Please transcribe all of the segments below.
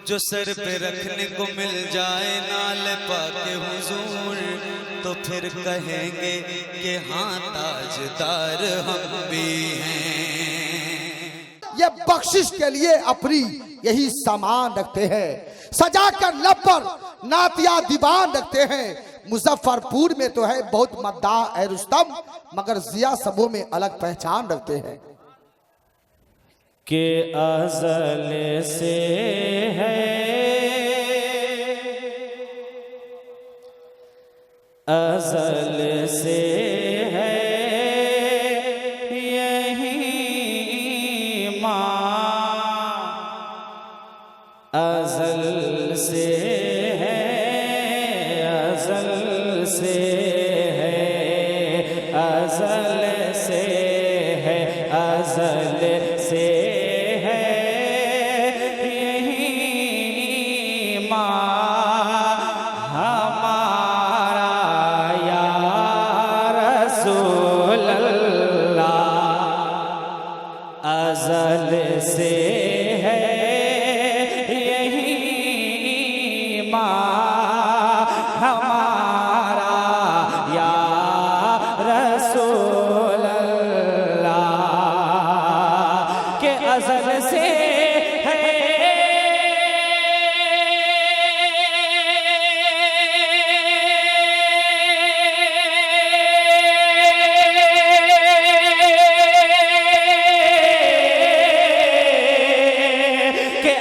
जो सर पे रखने को मिल जाए नाल पाके हुजूर, तो फिर कहेंगे कि हाँ ताजदार हम भी हैं। ये बख्शिश के लिए अपनी यही सामान रखते हैं, सजा कर लब पर नातिया दीवान रखते हैं। मुजफ्फरपुर में तो है बहुत मद्दाह है रुस्तम, मगर जिया सबों में अलग पहचान रखते हैं। के अज़ल से है, अज़ल से है यही माँ, अज़ल से है, अज़ल से है, अज़ल से है, अज़ल से अज़ल से है यही माँ हमारा या रसूल अल्लाह, के अज़ल से है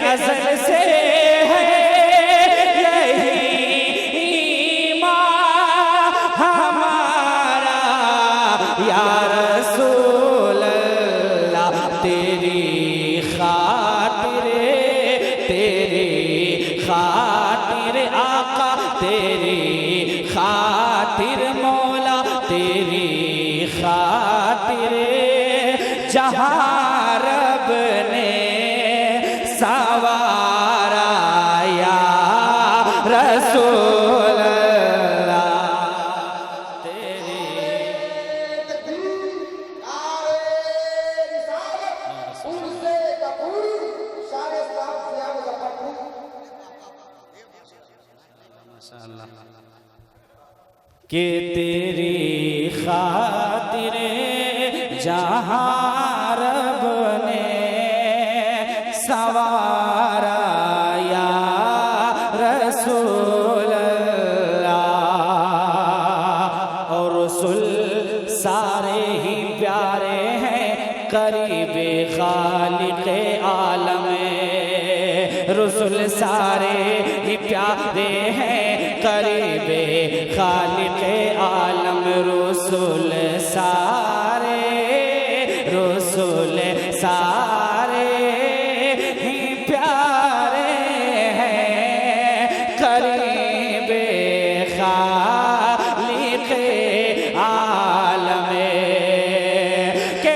अज़ल से है यही माँ हमारा या रसूल अल्लाह, तेरी खातिर आका, तेरी खातिर मौला, तेरी खातिर जहाँ रब ने सवारा या रसूल अल्लाह, तेरी के तेरी खातिर जहाँ रब ने सवारा या रसूल अल्लाह, और रसूल सारे ही प्यारे हैं करीबे खालिक़े आलम, रसूल सारे ही प्यारे हैं करीबे खालिक़े आलम, रसूल सारे ही प्यारे हैं करीबे खालिक़े आलम, के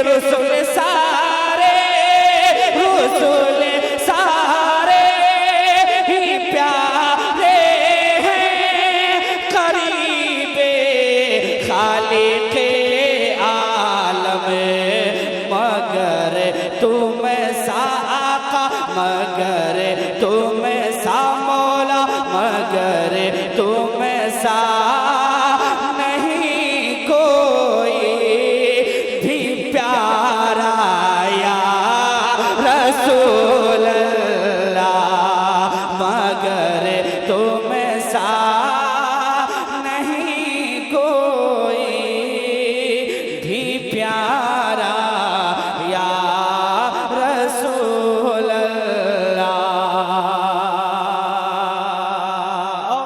रसूल सारे रसूल सारे ही प्यारे हैं करीबे खालिक़े आलम, मगर तुम सा आका, मगर तुम सा मौला, मगर तुम सा रसूल अल्लाह, मगर तुम सा नहीं कोई भी प्यारा या रसूल अल्लाह। और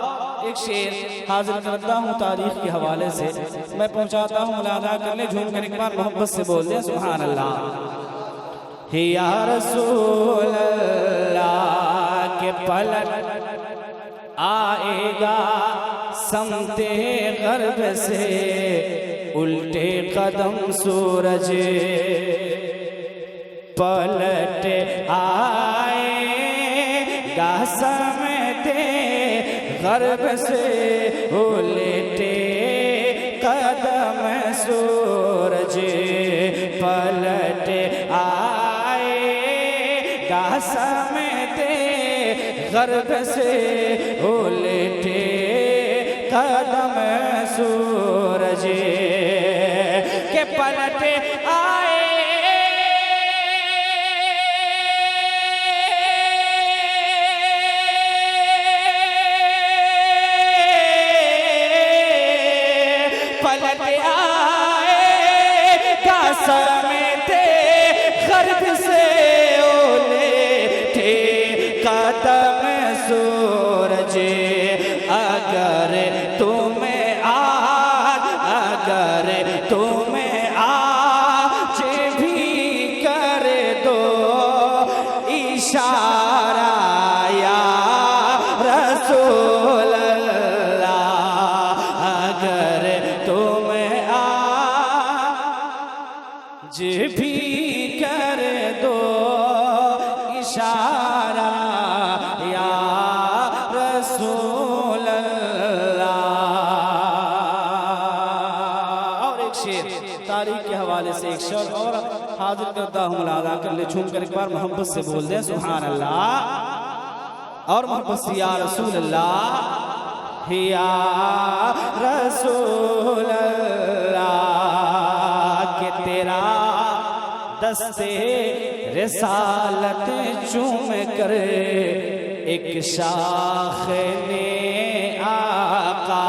एक शेर हाजिर करता हूँ तारीख के हवाले से, मैं पहुँचाता हूँ, मुलाजा कर ले, झूम कर एक बार मोहब्बत से बोल दे सुभान अल्लाह। या रसूल अल्लाह के पलट आएगा समते गर्भ से उल्टे कदम सूरज, पलट आएगा समते गर्भ से उलटे कदम सूरज पलट आएगा समेटे गर्भ से उलटे कदम सूरज के पलट आए पलट आएगा समेटे गर्भ से उलटे कदम सूरज अगर तुम्हें आज भी कर दो इशारा या रसूल अल्लाह अगर तुम्हें आज भी कर दो इशारा या रसूल अल्लाह। और एक शेर तारीख के हवाले से एक शेर और हाजिर करता हूँ, मुलादा कर ले झूम कर एक बार मोहब्बत से बोल दे सुभान अल्लाह और मोहब्बत से या रसूल अल्लाह या रसूल अल्लाह के तेरा दस्ते रिसालत चूम कर एक शाख ने आका।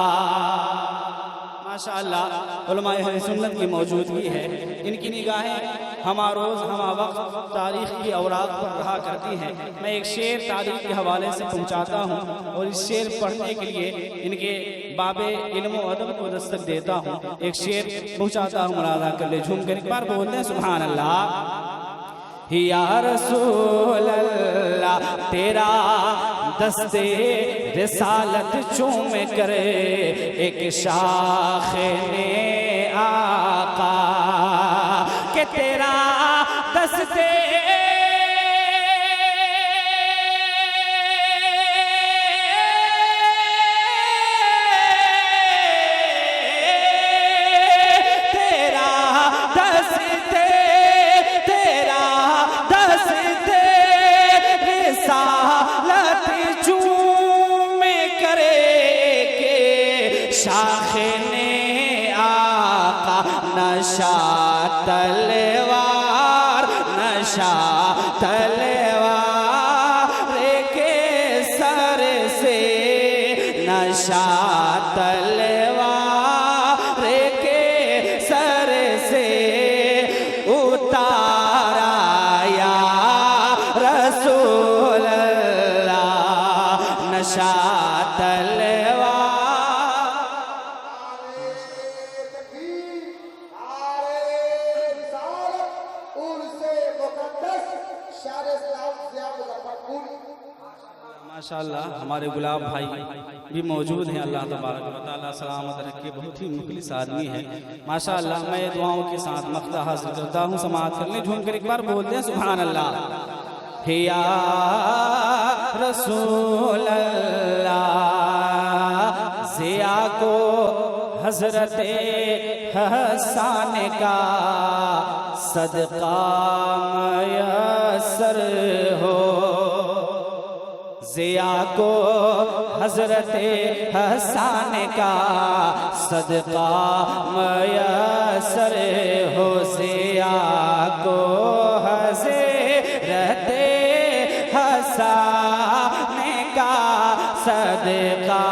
माशाअल्लाह उलमाए अहले सुन्नत की मौजूदगी है, इनकी निगाहें हमा रोज़ हमा वक्त तारीख़ की औराक पर रहा करती हैं। मैं एक शेर तारीख़ के हवाले से पहुँचाता हूँ और इस शेर पढ़ने के लिए इनके बाबे इल्म व अदब को दस्तक देता हूँ। एक शेर पहुँचाता हूँ, मुरादा कर ले झूम कर एक बार बोल दें सुभान अल्लाह। या रसूल अल्लाह तेरा दस्ते रिसालत चूम करे एक शाख ने आका के तेरा दस्ते शाख ने आका नशा तलवार के सर से नशा तलवार के सर से उतारा या रसूल अल्लाह नशा तलवार माशाअल्लाह हमारे गुलाब भाई भी मौजूद हैं। अल्लाह तबारक व तआला सलामत रखे, बहुत ही मुखलिस आदमी है माशाअल्लाह। मैं दुआओं के साथ मक़ता हासिल करता हूँ, समाअत करने झूम कर एक बार बोल दें सुभान अल्लाह। या रसूल अल्लाह ज़िया को हज़रत हसन का सदका मयसर हो, ज़िया को हज़रत हसन का सदका मयसर हो, ज़िया को हज़रत हसन का सदका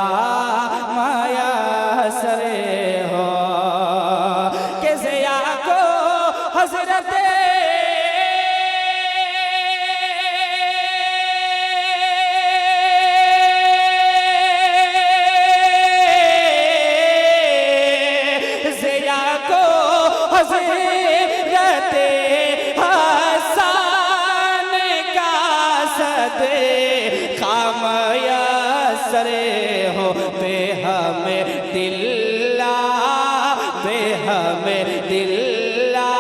मयसर हो कि ज़िया को हज़रत हो बे हमें दिल्ला बे हमें दिल्ला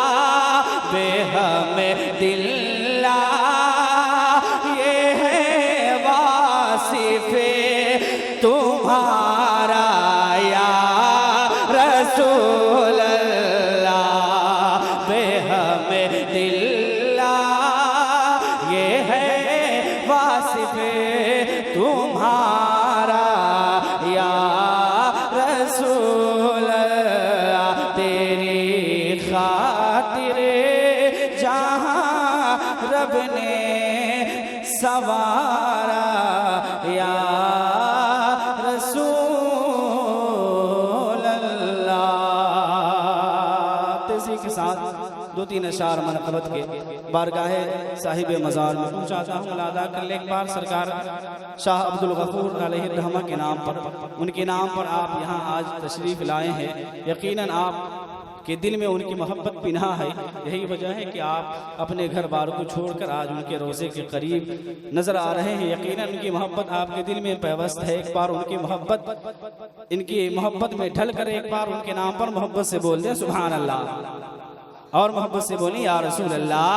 बे हमें दिल्ला ये है वासिफे तुम्हारा या रसूल अल्लाह बेहमे दिल्ला ये है वासिफ तुम्हारा या रसूल अल्लाह तेरी खातिर जहाँ रब ने सवारा या रसूल अल्लाह। तेजी के साथ दो तीन अशार मनक़बत के बारगाह साहिब मज़ार में पहुँचाता हूँ। अदा कर ले एक बार सरकार शाह अब्दुल गफूर अलैहि रहमा के नाम पर, उनके नाम पर आप यहाँ आज तशरीफ़ लाए हैं। यकीनन आप के दिल में उनकी मोहब्बत पिना है। यही वजह है कि आप अपने घर बार को छोड़कर आज उनके रोज़े के करीब नज़र आ रहे हैं। यकीनन उनकी मोहब्बत आपके दिल में पैवस्त है। एक बार उनकी मोहब्बत, इनकी मोहब्बत में ढल कर एक बार उनके नाम पर मोहब्बत से बोल दें सुभान अल्लाह, और मोहब्बत से बोलें या रसूल अल्लाह।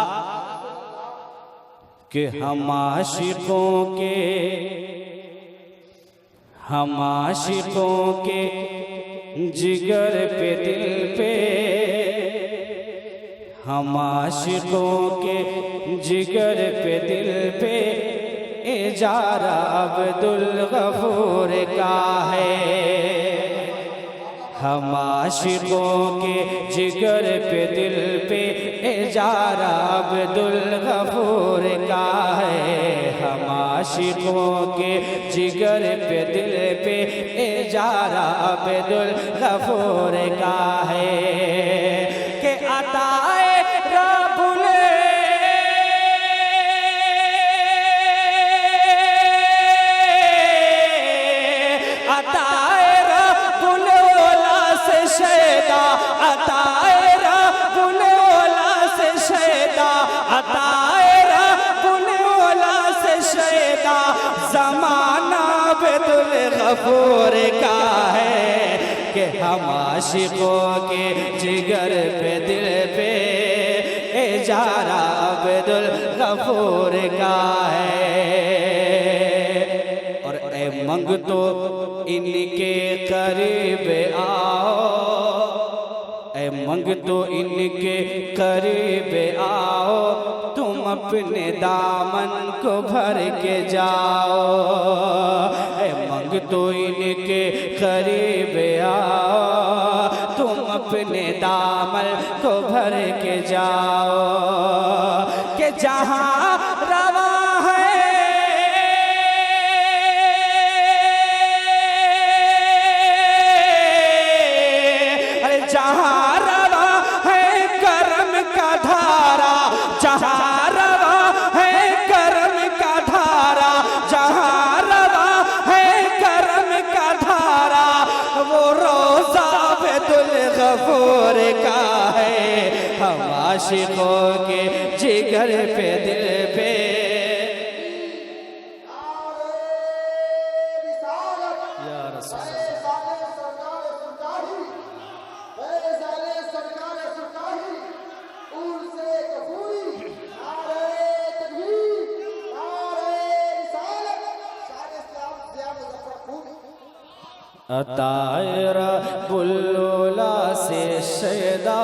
कि हम आशिकों के जिगर पे दिल पे, हम आशिकों के जिगर पे दिल पे इजारा अब्दुल गफूर का है। हम आशिकों के जिगर पे दिल पे इजारा अब्दुल गफूर का है। हम आशिकों के जिगर पे दिल पे इजारा अब्दुल गफूर का है। कि अताए रब्बुल अताए रब्बुल ओला से शैदा, अताए रब्बुल ओला से शैदा, अताए रब्बुल ओला से शैदा ज़माना अब्दुल गफूर का है। कि हम आशिकों के जिगर पे दिल पे इजारा अब्दुल गफूर का है। और ए मंग तो इनके करीब आओ, ए मंग तो इनके करीब आओ, तुम अपने दामन को भर के जाओ। ए मंग तो इनके करीब आओ, तुम अपने दामन को भर के जाओ। कि जहाँ रवा है जहाँ रवा है करम का धारा, जहाँ रवा है करम का धारा, जहाँ रवा है करम का धारा, वो रोज़ा अब्दुल गफूर का है। हम आशिकों के जिगर पे दिल पे या रसूल अताए रब्बुल ओला से शैदा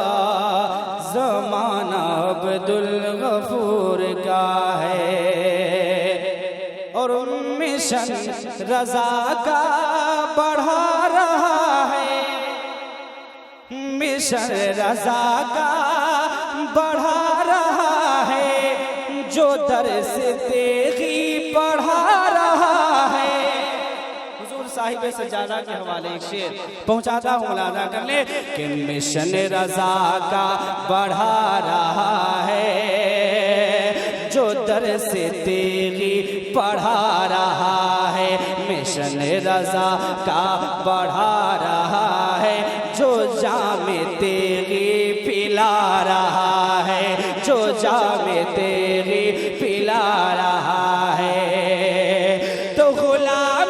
ज़माना अब्दुल गफूर का है। और मिशन रज़ा का बढ़ा रहा है, मिशन रज़ा का बढ़ा रहा है, जो दर्स तेगी पढ़ा रहा है। साहिब सजादा के हवाले एक शेर पहुंचाता हूँ, मुलाजा कर ले। कि मिशन रज़ा का बढ़ा रहा है, जो दर्स तेगी पढ़ा रहा है। मिशन रज़ा का बढ़ा रहा है, जो जामे तेगी पिला रहा है, जो जामे तेगी पिला रहा है। तो गुलाम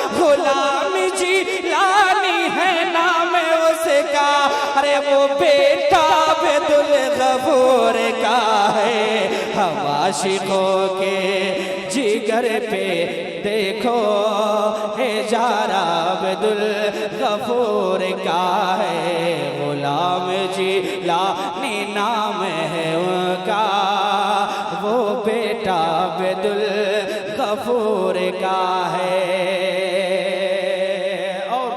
गुलाम जी लानी बेटा अब्दुल गफूर का है, हम आशिकों के जिगर पे देखो है जारा अब्दुल गफूर का है, गुलाम जिलानी नाम है उनका, वो बेटा अब्दुल गफूर का है। और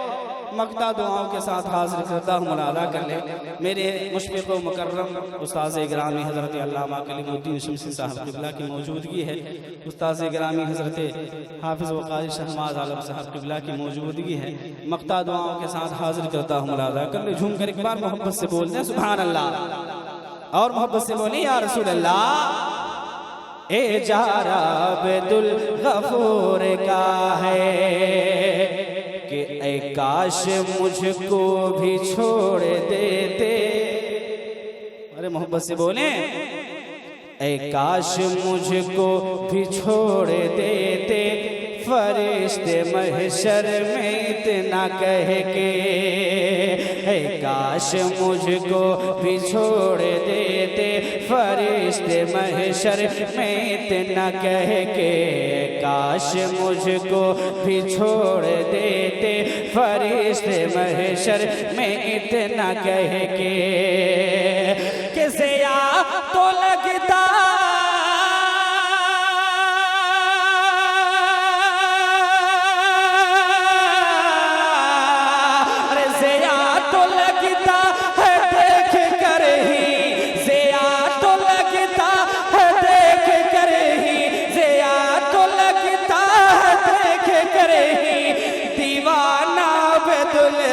मक्ता दुआओं के साथ हाजिर करता हूँ, मुलादा कर ले मेरे मुशफ़िक़ व मुकर्रम उस्ताद गिरामी हज़रत अल्लामा कलीमुद्दीन शमसी साहब क़िबला की मौजूदगी है। उस्ताद गिरामी हज़रत हाफ़िज़ व क़ाज़ी शहमाद आलम साहब क़िबला की मौजूदगी है। मक्ता दुआओं के साथ हाजिर करता हूँ, मुलादा कर ले। झूम कर एक बार मोहब्बत से बोलते हैं सुभान अल्लाह, और मोहब्बत से बोले या रसूल अल्लाह। ए जारा अब्दुल गफूर का है कि ऐ काश मुझको भी छोड़ देते, अरे मोहब्बत से बोले, ऐ काश मुझको भी छोड़ देते, फरिश्ते महशर में इतना कह के, ऐ काश मुझको भी छोड़ देते, फरिश्ते महशर में इतना कह के, काश मुझको भी छोड़ देते, फरिश्ते महशर में इतना कह के, किसे या तो लगता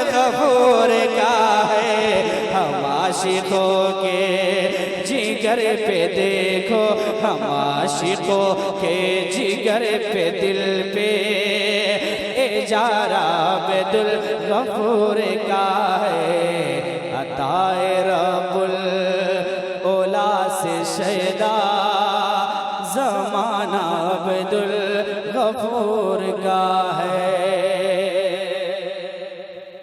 गफूर का है, हम आशिकों के जिगर पे देखो, हम आशिकों के जिगर पे दिल पे, ए जारा अब्दुल गफूर का है, अताए रब्बुल ओला से शैदा ज़माना अब्दुल गफूर का है।